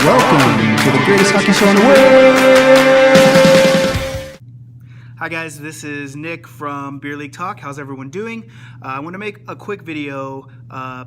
Welcome to the greatest hockey show in the world! Hi guys, this is Nick from Beer League Talk. How's everyone doing? I want to make a quick video to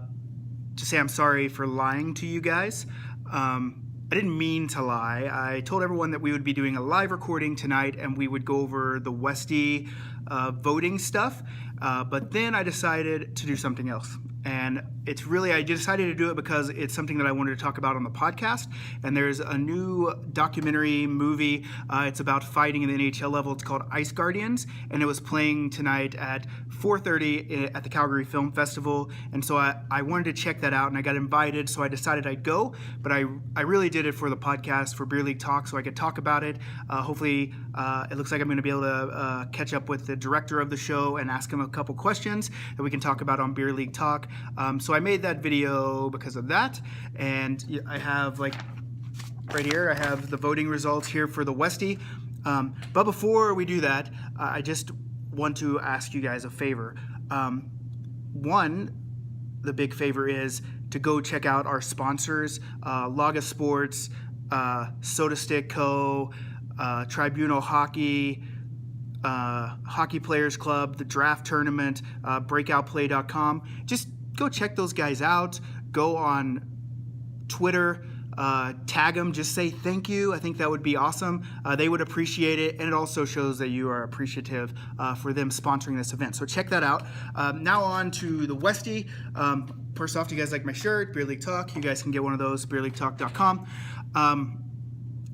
say I'm sorry for lying to you guys. I didn't mean to lie. I told everyone that we would be doing a live recording tonight and we would go over the Westy voting stuff, but then I decided to do something else. And I decided to do it because it's something that I wanted to talk about on the podcast. And there's a new documentary movie. It's about fighting in the NHL level. It's called Ice Guardians. And it was playing tonight at 4:30 at the Calgary Film Festival. And so I wanted to check that out and I got invited. So I decided I'd go. But I really did it for the podcast, for Beer League Talk, so I could talk about it. Hopefully, it looks like I'm going to be able to catch up with the director of the show and ask him a couple questions that we can talk about on Beer League Talk. So I made that video because of that, and I have, like, right here, I have the voting results here for the Westy. But before we do that, I just want to ask you guys a favor. One, the big favor is to go check out our sponsors, Laga Sports, Soda Stick Co., Tribunal Hockey, Hockey Players Club, the Draft Tournament, BreakoutPlay.com. Just go check those guys out. Go on Twitter, tag them, just say thank you. I think that would be awesome. They would appreciate it, and it also shows that you are appreciative for them sponsoring this event. So check that out. Now on to the Westy. First off, do you guys like my shirt, Beer League Talk? You guys can get one of those, beerleaguetalk.com.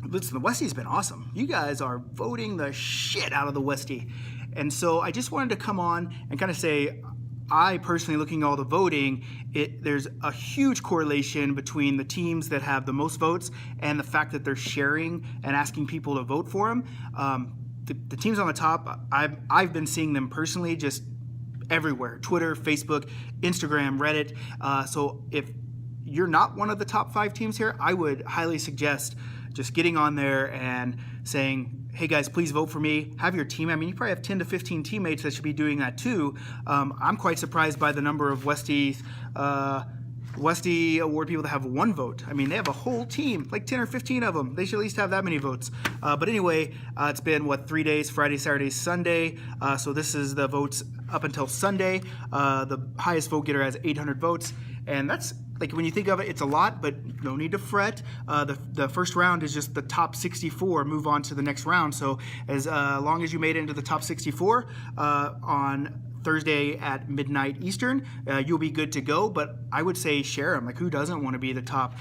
Listen, the Westy's been awesome. You guys are voting the shit out of the Westy. And so I just wanted to come on and kind of say, I personally, looking at all the voting, there's a huge correlation between the teams that have the most votes and the fact that they're sharing and asking people to vote for them. The teams on the top, I've been seeing them personally just everywhere: Twitter, Facebook, Instagram, Reddit. So if you're not one of the top 5 teams here, I would highly suggest just getting on there and saying, hey guys, please vote for me. Have your team. I mean, you probably have 10 to 15 teammates that should be doing that too. I'm quite surprised by the number of Westy Award people that have 1 vote. I mean, they have a whole team, like 10 or 15 of them. They should at least have that many votes. But anyway, it's been, 3 days, Friday, Saturday, Sunday. So this is the votes up until Sunday. The highest vote getter has 800 votes. And that's, like, when you think of it, it's a lot, but no need to fret. The first round is just the top 64 move on to the next round. So as long as you made it into the top 64 on Thursday at midnight Eastern, you'll be good to go. But I would say share them. Like, who doesn't want to be the top?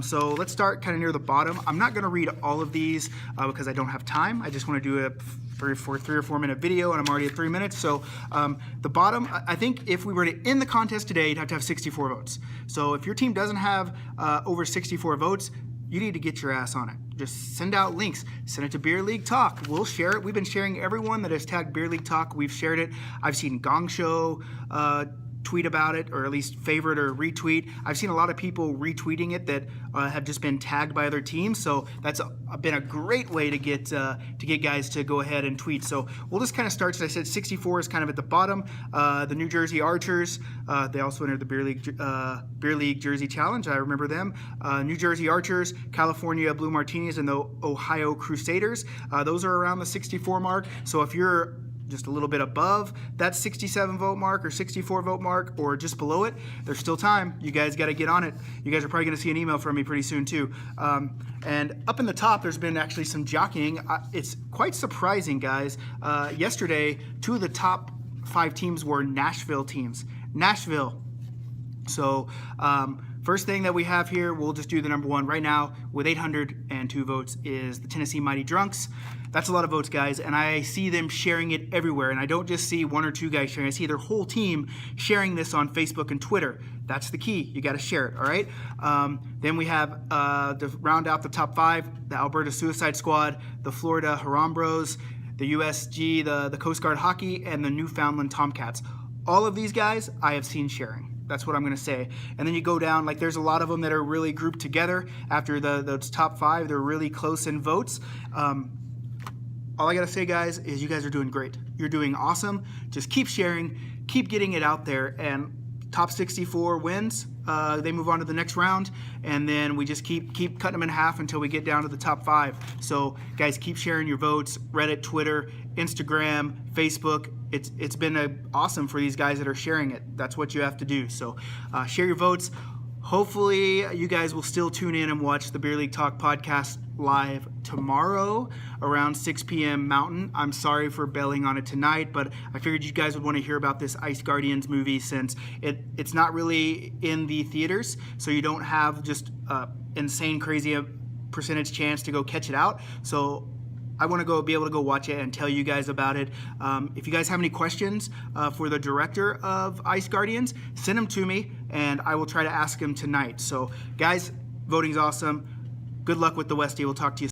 So let's start kind of near the bottom. I'm not going to read all of these because I don't have time. I just want to do a 3 or 4 minute video, and I'm already at 3 minutes. So the bottom, I think if we were to end the contest today, you'd have to have 64 votes. So if your team doesn't have over 64 votes, you need to get your ass on it. Just send out links. Send it to Beer League Talk. We'll share it. We've been sharing everyone that has tagged Beer League Talk. We've shared it. I've seen Gong Show tweet about it, or at least favorite or retweet. I've seen a lot of people retweeting it that have just been tagged by other teams. So that's been a great way to get guys to go ahead and tweet. So we'll just kind of start. As I said, 64 is kind of at the bottom. The New Jersey Archers, they also entered the Beer League Jersey Challenge. I remember them. New Jersey Archers, California Blue Martinis, and the Ohio Crusaders. Those are around the 64 mark. So if you're just a little bit above that 67 vote mark or 64 vote mark, or just below it, there's still time. You guys got to get on it. You guys are probably going to see an email from me pretty soon too. And up in the top, there's been actually some jockeying. It's quite surprising, guys. Yesterday, 2 of the top 5 teams were Nashville teams. Nashville. So first thing that we have here, we'll just do the number 1 right now with 802 votes, is the Tennessee Mighty Drunks. That's a lot of votes, guys, and I see them sharing it everywhere. And I don't just see 1 or 2 guys sharing. I see their whole team sharing this on Facebook and Twitter. That's the key. You got to share it, all right? Then we have, to round out the top 5, the Alberta Suicide Squad, the Florida Harambros, the USG, the Coast Guard Hockey, and the Newfoundland Tomcats. All of these guys I have seen sharing. That's what I'm going to say. And then you go down, like, there's a lot of them that are really grouped together after those top 5. They're really close in votes. All I got to say, guys, is you guys are doing great. You're doing awesome. Just keep sharing, keep getting it out there, and top 64 wins. they move on to the next round, and then we just keep cutting them in half until we get down to the top 5. So guys, keep sharing your votes. Reddit, Twitter, Instagram, Facebook. It's been awesome for these guys that are sharing it. That's what you have to do. So share your votes. Hopefully you guys will still tune in and watch the Beer League Talk podcast live tomorrow around 6 p.m. Mountain. I'm sorry for bailing on it tonight, but I figured you guys would want to hear about this Ice Guardians movie since it's not really in the theaters, so you don't have just insane crazy percentage chance to go catch it out. So I want to be able to go watch it and tell you guys about it. If you guys have any questions for the director of Ice Guardians, send them to me, and I will try to ask him tonight. So, guys, voting's awesome. Good luck with the Westy. We'll talk to you soon.